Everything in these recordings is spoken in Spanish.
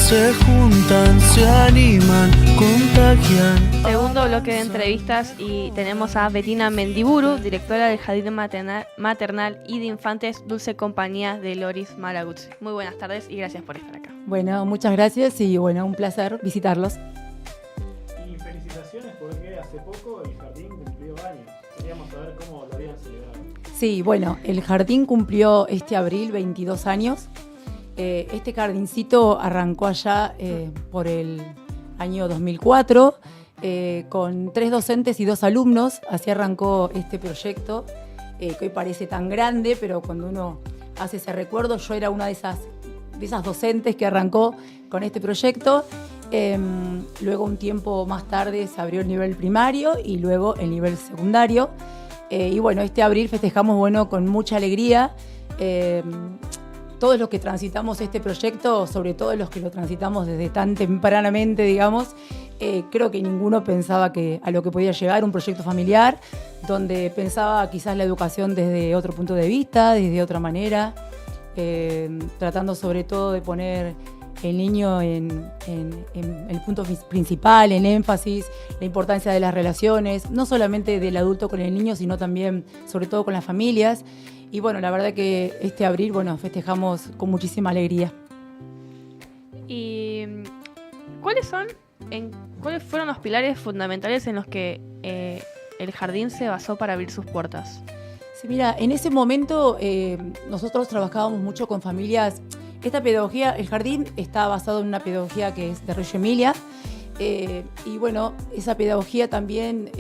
se juntan, se animan, contagian. Segundo bloque de entrevistas y tenemos a Bettina Mendiburu, directora del Jardín Maternal y de Infantes Dulce Compañía de Loris Malaguzzi. Muy buenas tardes y gracias por estar acá. Bueno, muchas gracias y bueno, un placer visitarlos. Y felicitaciones porque hace poco el jardín cumplió años. Queríamos saber cómo lo habían celebrado. Sí, bueno, el jardín cumplió este abril 22 años. Este jardincito arrancó allá por el año 2004 con 3 docentes y 2 alumnos. Así arrancó este proyecto que hoy parece tan grande, pero cuando uno hace ese recuerdo, yo era una de esas docentes que arrancó con este proyecto. Luego, un tiempo más tarde, se abrió el nivel primario y luego el nivel secundario. Y bueno, este abril festejamos con mucha alegría. Todos los que transitamos este proyecto, sobre todo los que lo transitamos desde tan tempranamente, digamos, creo que ninguno pensaba a lo que podía llegar un proyecto familiar, donde pensaba quizás la educación desde otro punto de vista, desde otra manera, tratando sobre todo de poner el niño en el punto principal, en énfasis, la importancia de las relaciones, no solamente del adulto con el niño, sino también, sobre todo, con las familias. Y bueno, la verdad que este abril, festejamos con muchísima alegría. ¿Y cuáles fueron los pilares fundamentales en los que el jardín se basó para abrir sus puertas? Sí, mira, en ese momento nosotros trabajábamos mucho con familias. Esta pedagogía, el jardín está basado en una pedagogía que es de Reggio Emilia. Y bueno, esa pedagogía también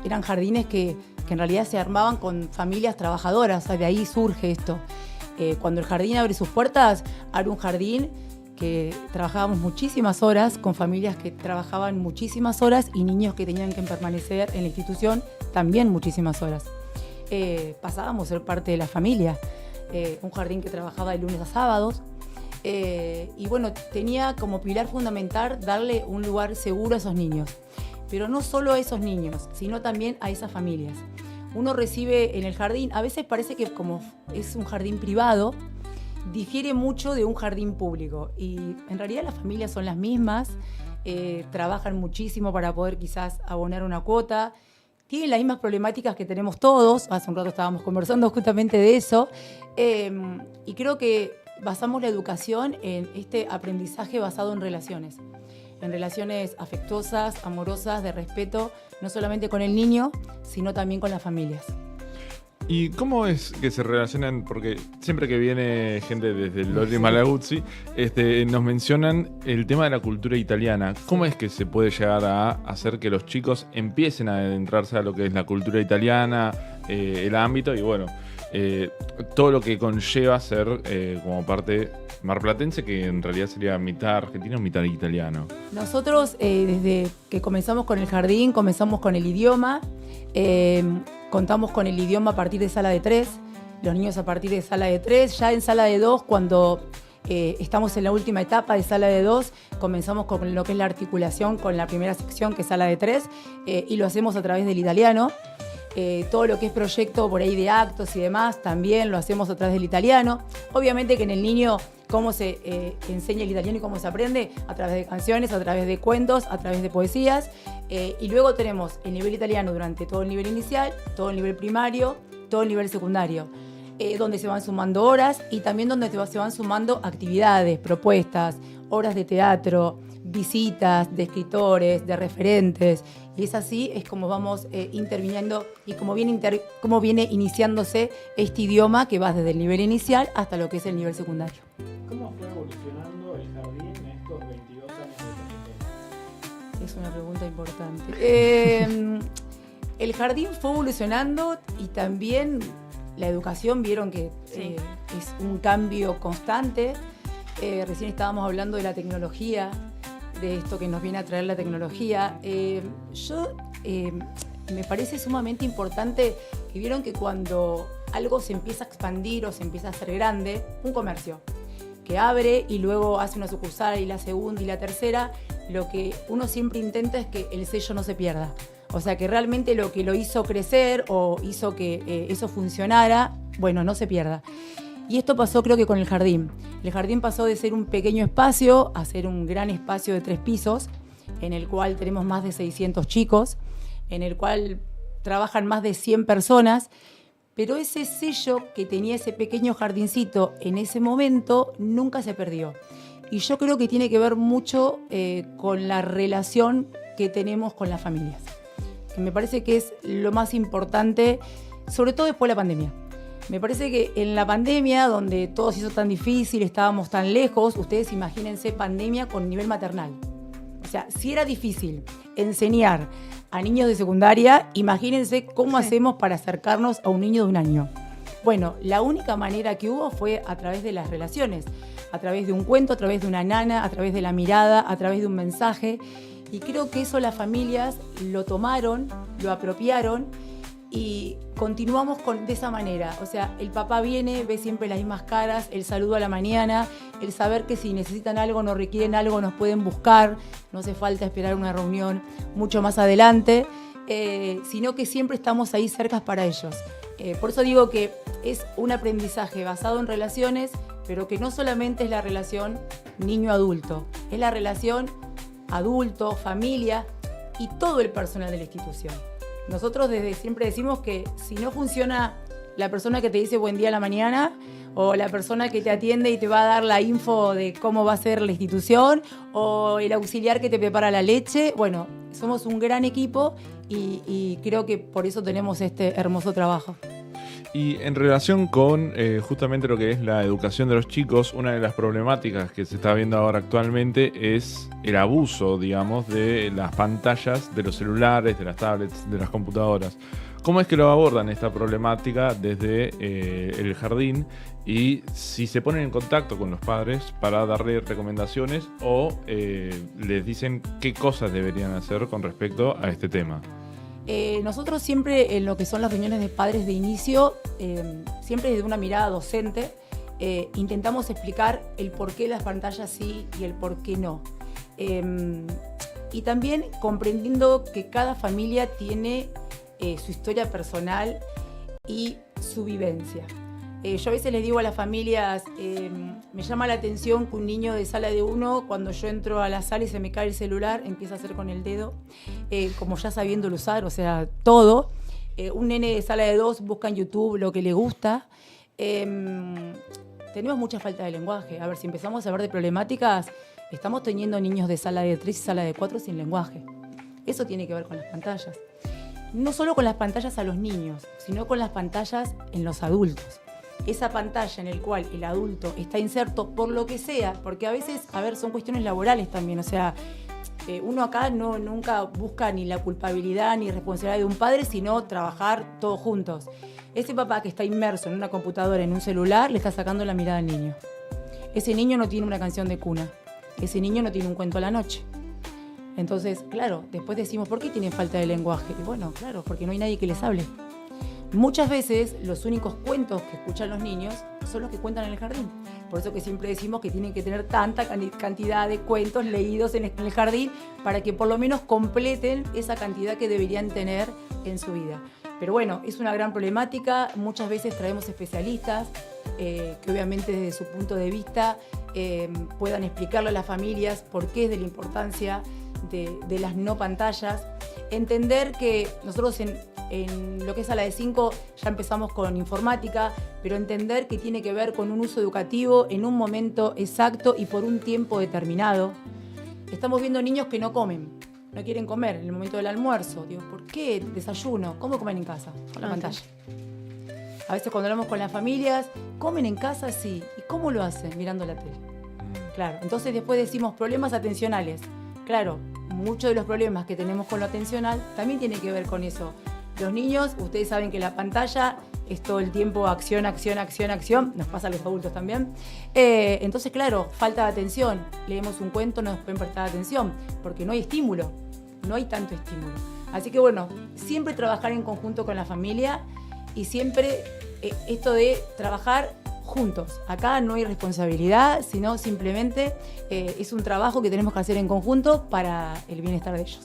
eran jardines que en realidad se armaban con familias trabajadoras. O sea, de ahí surge esto. Cuando el jardín abre sus puertas, abre un jardín que trabajábamos muchísimas horas, con familias que trabajaban muchísimas horas y niños que tenían que permanecer en la institución también muchísimas horas. Pasábamos a ser parte de la familia. Un jardín que trabajaba de lunes a sábados. Y bueno, tenía como pilar fundamental darle un lugar seguro a esos niños. Pero no solo a esos niños, sino también a esas familias. Uno recibe en el jardín, a veces parece que como es un jardín privado, difiere mucho de un jardín público. Y en realidad las familias son las mismas, trabajan muchísimo para poder quizás abonar una cuota, tienen las mismas problemáticas que tenemos todos. Hace un rato estábamos conversando justamente de eso. Y creo que basamos la educación en este aprendizaje basado en relaciones afectuosas, amorosas, de respeto, no solamente con el niño, sino también con las familias. ¿Y cómo es que se relacionan? Porque siempre que viene gente desde Loris Malaguzzi, nos mencionan el tema de la cultura italiana. ¿Cómo es que se puede llegar a hacer que los chicos empiecen a adentrarse a lo que es la cultura italiana, el ámbito y todo lo que conlleva ser como parte marplatense, que en realidad sería mitad argentino, mitad italiano? Nosotros, desde que comenzamos con el jardín, comenzamos con el idioma. Contamos con el idioma a partir de sala de 3, los niños a partir de sala de 3, ya en sala de 2, cuando estamos en la última etapa de sala de 2, comenzamos con lo que es la articulación con la primera sección, que es sala de 3, y lo hacemos a través del italiano. Todo lo que es proyecto por ahí de actos y demás, también lo hacemos a través del italiano. Obviamente que en el niño, cómo se enseña el italiano y cómo se aprende, a través de canciones, a través de cuentos, a través de poesías. Y luego tenemos el nivel italiano durante todo el nivel inicial, todo el nivel primario, todo el nivel secundario, donde se van sumando horas y también donde se van sumando actividades, propuestas, obras de teatro, visitas de escritores, de referentes. Y es así, es como vamos interviniendo y como viene iniciándose este idioma que va desde el nivel inicial hasta lo que es el nivel secundario. ¿Cómo fue evolucionando el jardín en estos 22 años de trayectoria? Es una pregunta importante. El jardín fue evolucionando y también la educación, vieron que es un cambio constante. Recién estábamos hablando de la tecnología, de esto que nos viene a traer la tecnología. Me parece sumamente importante que vieron que cuando algo se empieza a expandir o se empieza a hacer grande, un comercio que abre y luego hace una sucursal y la segunda y la tercera, lo que uno siempre intenta es que el sello no se pierda. O sea, que realmente lo que lo hizo crecer o hizo que eso funcionara, no se pierda. Y esto pasó creo que con el jardín. El jardín pasó de ser un pequeño espacio a ser un gran espacio de 3 pisos, en el cual tenemos más de 600 chicos, en el cual trabajan más de 100 personas, pero ese sello que tenía ese pequeño jardincito en ese momento nunca se perdió. Y yo creo que tiene que ver mucho con la relación que tenemos con las familias, que me parece que es lo más importante, sobre todo después de la pandemia. Me parece que en la pandemia, donde todo se hizo tan difícil, estábamos tan lejos, ustedes imagínense pandemia con nivel maternal. O sea, si era difícil enseñar a niños de secundaria, imagínense cómo hacemos para acercarnos a un niño de 1 año. Bueno, la única manera que hubo fue a través de las relaciones, a través de un cuento, a través de una nana, a través de la mirada, a través de un mensaje. Y creo que eso las familias lo tomaron, lo apropiaron y continuamos de esa manera. O sea, el papá viene, ve siempre las mismas caras, el saludo a la mañana, el saber que si necesitan algo, nos requieren algo, nos pueden buscar, no hace falta esperar una reunión mucho más adelante, sino que siempre estamos ahí cerca para ellos. Por eso digo que es un aprendizaje basado en relaciones, pero que no solamente es la relación niño-adulto, es la relación adulto, familia y todo el personal de la institución. Nosotros desde siempre decimos que si no funciona la persona que te dice buen día a la mañana o la persona que te atiende y te va a dar la info de cómo va a ser la institución o el auxiliar que te prepara la leche, bueno, somos un gran equipo y creo que por eso tenemos este hermoso trabajo. Y en relación con justamente lo que es la educación de los chicos, una de las problemáticas que se está viendo ahora actualmente es el abuso, digamos, de las pantallas, de los celulares, de las tablets, de las computadoras. ¿Cómo es que lo abordan esta problemática desde el jardín? Y si se ponen en contacto con los padres para darle recomendaciones o les dicen qué cosas deberían hacer con respecto a este tema. Nosotros siempre en lo que son las reuniones de padres de inicio, siempre desde una mirada docente, intentamos explicar el por qué las pantallas sí y el por qué no. Y también comprendiendo que cada familia tiene su historia personal y su vivencia. Yo a veces les digo a las familias, me llama la atención que un niño de sala de 1, cuando yo entro a la sala y se me cae el celular, empieza a hacer con el dedo, como ya sabiéndolo usar, o sea, todo. Un nene de sala de 2 busca en YouTube lo que le gusta. Tenemos mucha falta de lenguaje. A ver, si empezamos a hablar de problemáticas, estamos teniendo niños de sala de 3 y sala de 4 sin lenguaje. Eso tiene que ver con las pantallas. No solo con las pantallas a los niños, sino con las pantallas en los adultos. Esa pantalla en la cual el adulto está inserto por lo que sea, porque a veces, a ver, son cuestiones laborales también, o sea, uno acá nunca busca ni la culpabilidad ni responsabilidad de un padre, sino trabajar todos juntos. Ese papá que está inmerso en una computadora, en un celular, le está sacando la mirada al niño. Ese niño no tiene una canción de cuna, ese niño no tiene un cuento a la noche. Entonces, claro, después decimos, ¿por qué tienen falta de lenguaje? Y bueno, claro, porque no hay nadie que les hable. Muchas veces los únicos cuentos que escuchan los niños son los que cuentan en el jardín. Por eso que siempre decimos que tienen que tener tanta cantidad de cuentos leídos en el jardín para que por lo menos completen esa cantidad que deberían tener en su vida. Pero bueno, es una gran problemática. Muchas veces traemos especialistas que obviamente desde su punto de vista puedan explicarle a las familias por qué es de la importancia de las no pantallas. Entender que nosotros en lo que es sala de 5 ya empezamos con informática, pero entender que tiene que ver con un uso educativo en un momento exacto y por un tiempo determinado. Estamos viendo niños que no comen, no quieren comer en el momento del almuerzo. Digo, ¿por qué desayuno? ¿Cómo comen en casa? Con la pantalla. A veces cuando hablamos con las familias, ¿comen en casa? Sí. ¿Y cómo lo hacen? Mirando la tele. Claro, entonces después decimos problemas atencionales. Claro, muchos de los problemas que tenemos con lo atencional también tienen que ver con eso. Los niños, ustedes saben que la pantalla es todo el tiempo acción, acción, acción, acción. Nos pasa a los adultos también. Entonces, claro, falta de atención. Leemos un cuento, no nos pueden prestar atención, porque no hay estímulo, no hay tanto estímulo. Así que bueno, siempre trabajar en conjunto con la familia y siempre esto de trabajar juntos. Acá no hay responsabilidad, sino simplemente es un trabajo que tenemos que hacer en conjunto para el bienestar de ellos.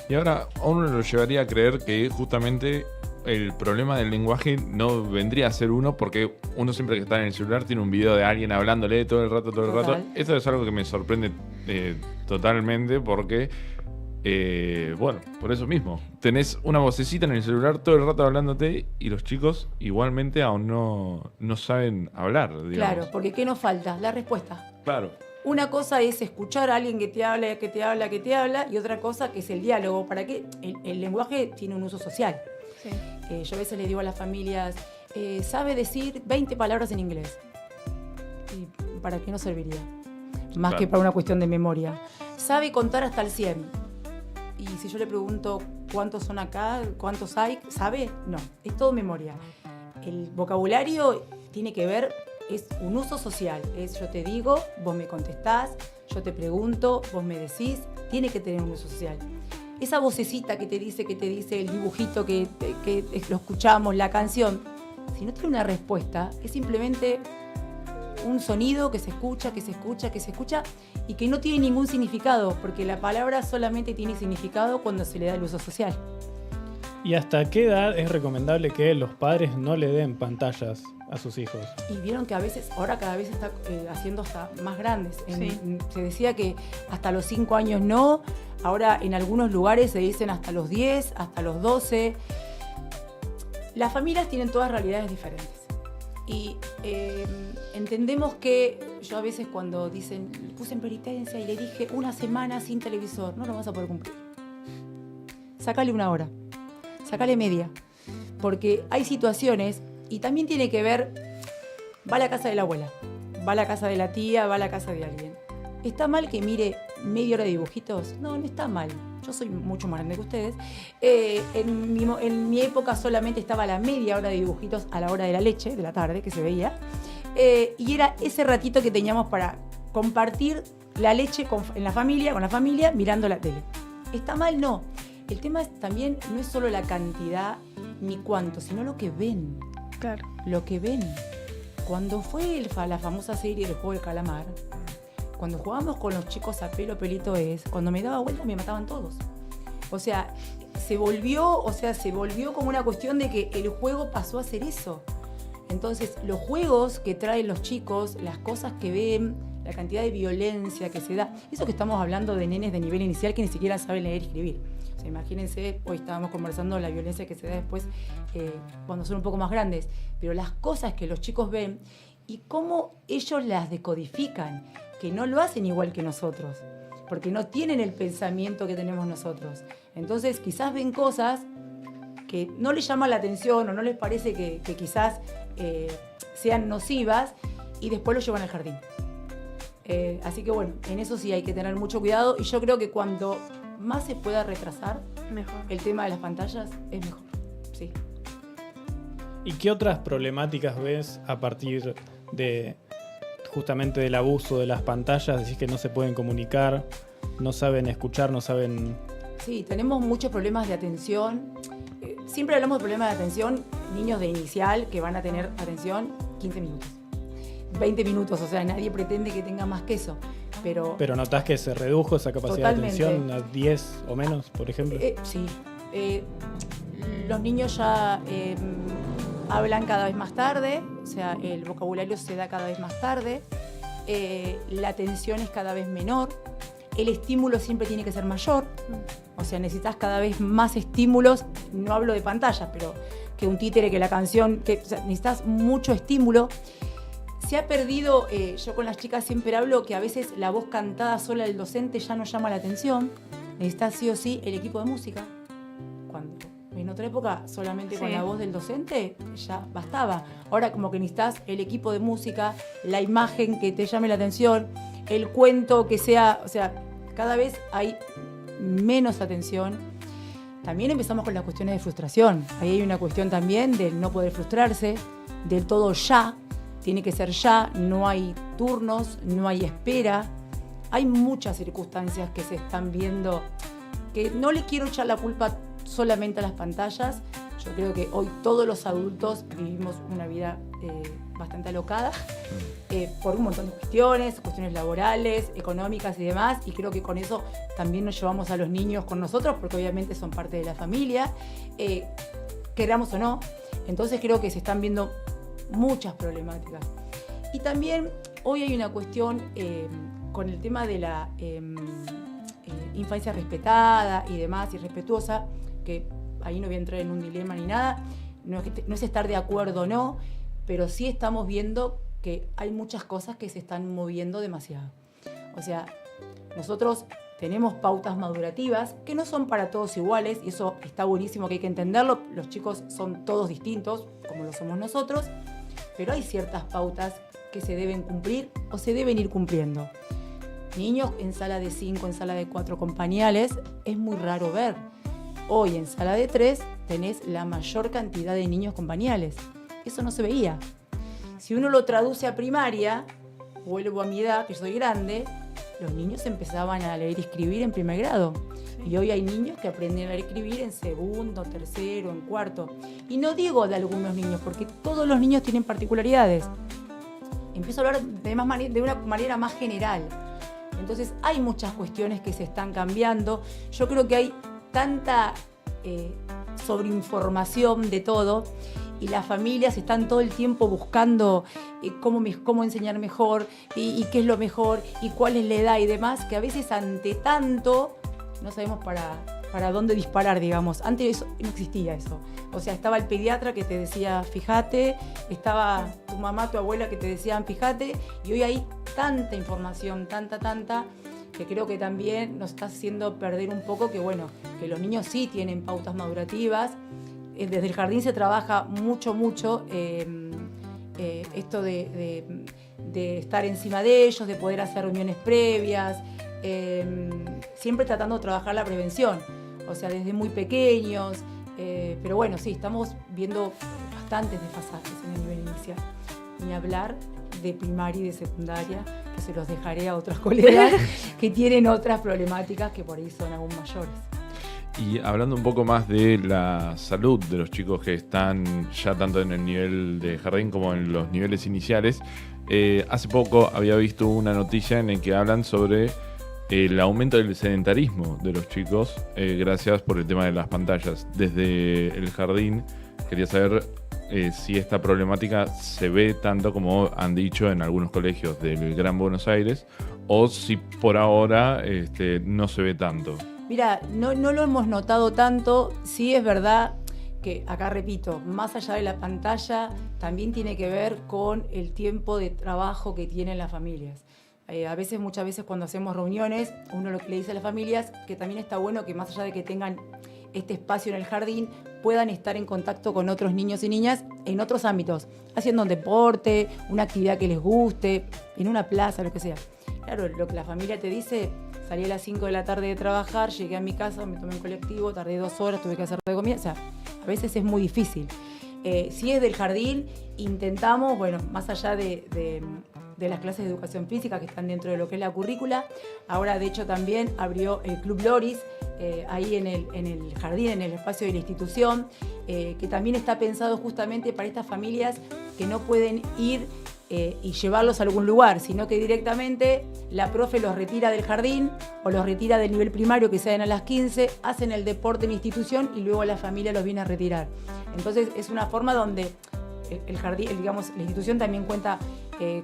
Y ahora a uno lo llevaría a creer que justamente el problema del lenguaje no vendría a ser uno, porque uno siempre que está en el celular tiene un video de alguien hablándole todo el rato. Total. Esto es algo que me sorprende totalmente, porque, bueno, por eso mismo. Tenés una vocecita en el celular todo el rato hablándote y los chicos igualmente aún no saben hablar, digamos. Claro, porque ¿qué nos falta? La respuesta. Claro. Una cosa es escuchar a alguien que te habla, y otra cosa que es el diálogo. ¿Para qué? El lenguaje tiene un uso social. Sí. Yo a veces le digo a las familias, sabe decir 20 palabras en inglés. ¿Y para qué nos serviría? Más Claro. que para una cuestión de memoria. Sabe contar hasta el 100. Y si yo le pregunto cuántos son acá, cuántos hay, ¿sabe? No, es todo memoria. El vocabulario tiene que ver, es un uso social. Es yo te digo, vos me contestás, yo te pregunto, vos me decís, tiene que tener un uso social. Esa vocecita que te dice, el dibujito que lo escuchamos, la canción, si no tiene una respuesta, es simplemente un sonido que se escucha y que no tiene ningún significado, porque la palabra solamente tiene significado cuando se le da el uso social. ¿Y hasta qué edad es recomendable que los padres no le den pantallas a sus hijos? Y vieron que a veces, ahora cada vez está haciendo hasta más grandes. Sí. Se decía que hasta los 5 años no, ahora en algunos lugares se dicen hasta los 10, hasta los 12. Las familias tienen todas realidades diferentes. Y entendemos que yo a veces cuando dicen, puse en penitencia y le dije 1 semana sin televisor, no lo vas a poder cumplir. Sácale 1 hora, sácale media, porque hay situaciones, y también tiene que ver, va a la casa de la abuela, va a la casa de la tía, va a la casa de alguien. ¿Está mal que mire media hora de dibujitos? No, no está mal. Yo soy mucho más grande que ustedes. En mi época solamente estaba la media hora de dibujitos a la hora de la leche, de la tarde, que se veía. Y era ese ratito que teníamos para compartir la leche con la familia, mirando la tele. ¿Está mal? No. El tema también no es solo la cantidad ni cuánto, sino lo que ven. Claro. Lo que ven. Cuando fue la famosa serie del juego del calamar, cuando jugábamos con los chicos a pelo, pelito es, cuando me daba vuelta me mataban todos. O sea, se volvió como una cuestión de que el juego pasó a ser eso. Entonces, los juegos que traen los chicos, las cosas que ven, la cantidad de violencia que se da, eso que estamos hablando de nenes de nivel inicial que ni siquiera saben leer y escribir. O sea, imagínense, hoy estábamos conversando de la violencia que se da después cuando son un poco más grandes, pero las cosas que los chicos ven y cómo ellos las decodifican, que no lo hacen igual que nosotros, porque no tienen el pensamiento que tenemos nosotros. Entonces, quizás ven cosas que no les llama la atención o no les parece que quizás sean nocivas y después lo llevan al jardín. Así que bueno, en eso sí hay que tener mucho cuidado y yo creo que cuando más se pueda retrasar Mejor. el tema de las pantallas es mejor. Sí. ¿Y qué otras problemáticas ves a partir de justamente del abuso de las pantallas? Decís que no se pueden comunicar, no saben escuchar, no saben... Sí, tenemos muchos problemas de atención. Siempre hablamos de problemas de atención, niños de inicial que van a tener atención 15 minutos, 20 minutos, o sea, nadie pretende que tenga más que eso. Pero ¿notás que se redujo esa capacidad Totalmente. de atención a 10 o menos, por ejemplo? Sí. Los niños ya hablan cada vez más tarde, o sea, el vocabulario se da cada vez más tarde, la atención es cada vez menor, el estímulo siempre tiene que ser mayor, o sea, necesitas cada vez más estímulos, no hablo de pantallas, pero que un títere, que la canción, o sea, necesitas mucho estímulo. Se ha perdido, yo con las chicas siempre hablo que a veces la voz cantada sola del docente ya no llama la atención, necesitas sí o sí el equipo de música. Cuando en otra época solamente con la voz del docente ya bastaba. Ahora como que necesitas el equipo de música, la imagen que te llame la atención, el cuento que sea, o sea, cada vez hay menos atención. También empezamos con las cuestiones de frustración. Ahí hay una cuestión también del no poder frustrarse, del todo ya. Tiene que ser ya, no hay turnos, no hay espera. Hay muchas circunstancias que se están viendo, que no le quiero echar la culpa solamente a las pantallas. Yo creo que hoy todos los adultos vivimos una vida bastante alocada por un montón de cuestiones laborales, económicas y demás, y creo que con eso también nos llevamos a los niños con nosotros, porque obviamente son parte de la familia. queramos o no. Entonces creo que se están viendo muchas problemáticas. Y también hoy hay una cuestión con el tema de la infancia respetada y demás, y respetuosa, que ahí no voy a entrar en un dilema ni nada, no es estar de acuerdo o no, pero sí estamos viendo que hay muchas cosas que se están moviendo demasiado. O sea, nosotros tenemos pautas madurativas que no son para todos iguales, y eso está buenísimo, que hay que entenderlo. Los chicos son todos distintos, como lo somos nosotros, pero hay ciertas pautas que se deben cumplir o se deben ir cumpliendo. Niños en sala de 5, en sala de 4 con pañales, es muy raro ver. Hoy en sala de 3 tenés la mayor cantidad de niños con pañales. Eso no se veía. Si uno lo traduce a primaria, vuelvo a mi edad, que soy grande, los niños empezaban a leer y escribir en primer grado. Y hoy hay niños que aprenden a leer y escribir en segundo, tercero, en cuarto. Y no digo de algunos niños, porque todos los niños tienen particularidades. Empiezo a hablar de una manera más general. Entonces hay muchas cuestiones que se están cambiando. Yo creo que hay tanta sobreinformación de todo, y las familias están todo el tiempo buscando cómo enseñar mejor y qué es lo mejor y cuál es la edad y demás, que a veces ante tanto no sabemos para dónde disparar, digamos. Antes eso, no existía eso. O sea, estaba el pediatra que te decía, fíjate, estaba tu mamá, tu abuela que te decían, fíjate, y hoy hay tanta información, tanta, que creo que también nos está haciendo perder un poco, que bueno, que los niños sí tienen pautas madurativas. Desde el jardín se trabaja mucho esto de estar encima de ellos, de poder hacer reuniones previas, siempre tratando de trabajar la prevención, o sea, desde muy pequeños, pero bueno, sí, estamos viendo bastantes desfasajes en el nivel inicial. Ni hablar de primaria y de secundaria, que se los dejaré a otros colegas que tienen otras problemáticas que por ahí son aún mayores. Y hablando un poco más de la salud de los chicos que están ya tanto en el nivel de jardín como en los niveles iniciales, hace poco había visto una noticia en la que hablan sobre el aumento del sedentarismo de los chicos gracias por el tema de las pantallas. Desde el jardín quería saber si esta problemática se ve tanto como han dicho en algunos colegios del Gran Buenos Aires, o si por ahora no se ve tanto. Mira, no lo hemos notado tanto. Sí es verdad que, acá repito, más allá de la pantalla, también tiene que ver con el tiempo de trabajo que tienen las familias. Muchas veces cuando hacemos reuniones, uno lo que le dice a las familias, que también está bueno que más allá de que tengan este espacio en el jardín, puedan estar en contacto con otros niños y niñas en otros ámbitos, haciendo un deporte, una actividad que les guste, en una plaza, lo que sea. Claro, lo que la familia te dice, salí a las 5 de la tarde de trabajar, llegué a mi casa, me tomé un colectivo, tardé 2 horas, tuve que hacer de comida, o sea, a veces es muy difícil. Si es del jardín, intentamos, bueno, más allá de las clases de educación física que están dentro de lo que es la currícula, ahora de hecho también abrió el Club Loris, ahí en el jardín, en el espacio de la institución, que también está pensado justamente para estas familias que no pueden ir y llevarlos a algún lugar, sino que directamente la profe los retira del jardín o los retira del nivel primario, que sean a las 15, hacen el deporte en la institución y luego la familia los viene a retirar. Entonces es una forma donde el jardín, digamos, la institución también cuenta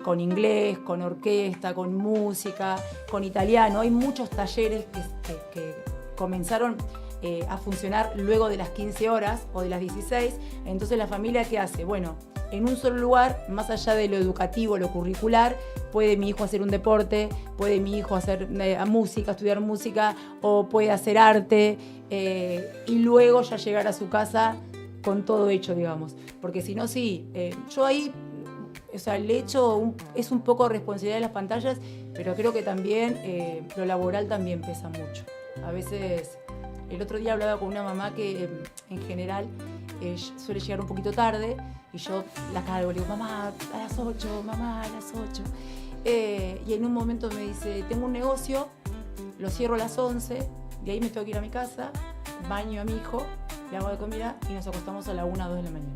con inglés, con orquesta, con música, con italiano. Hay muchos talleres que comenzaron a funcionar luego de las 15 horas o de las 16. Entonces la familia, ¿qué hace? Bueno, en un solo lugar, más allá de lo educativo, lo curricular, puede mi hijo hacer un deporte, puede mi hijo hacer música, estudiar música, o puede hacer arte, y luego ya llegar a su casa con todo hecho, digamos. Porque si no, sí, yo ahí, o sea, el hecho es un poco responsabilidad de las pantallas, pero creo que también lo laboral también pesa mucho. A veces, el otro día hablaba con una mamá que en general suele llegar un poquito tarde, y yo la cargo, le digo, mamá, a las 8, mamá, a las 8. Y en un momento me dice, tengo un negocio, lo cierro a las 11, de ahí me tengo que ir a mi casa, baño a mi hijo, le hago de comida y nos acostamos a la 1 o 2 de la mañana.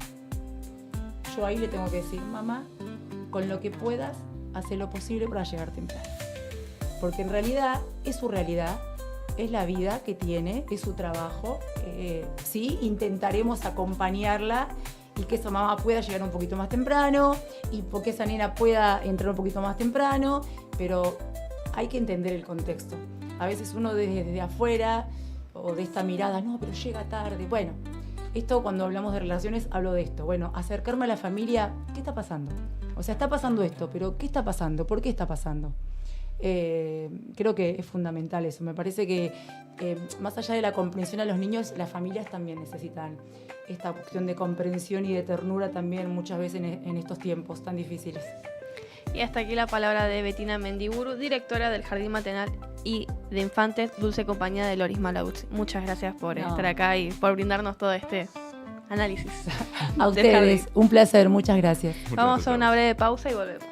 Yo ahí le tengo que decir, mamá, con lo que puedas, haz lo posible para llegar temprano. Porque en realidad es su realidad, es la vida que tiene, es su trabajo. Sí, intentaremos acompañarla y que esa mamá pueda llegar un poquito más temprano y porque esa nena pueda entrar un poquito más temprano, pero hay que entender el contexto. A veces uno desde afuera o de esta mirada, no, pero llega tarde. Bueno, esto cuando hablamos de relaciones hablo de esto. Bueno, acercarme a la familia, ¿qué está pasando? O sea, está pasando esto, pero ¿qué está pasando? ¿Por qué está pasando? Creo que es fundamental eso. Me parece que más allá de la comprensión a los niños, las familias también necesitan esta cuestión de comprensión y de ternura también muchas veces en estos tiempos tan difíciles. Y hasta aquí la palabra de Bettina Mendiburu, directora del Jardín Maternal y de Infantes Dulce Compañía de Loris Malaguzzi. Muchas gracias por estar acá y por brindarnos todo este análisis. A ustedes, un placer, muchas gracias. Vamos a una breve pausa y volvemos.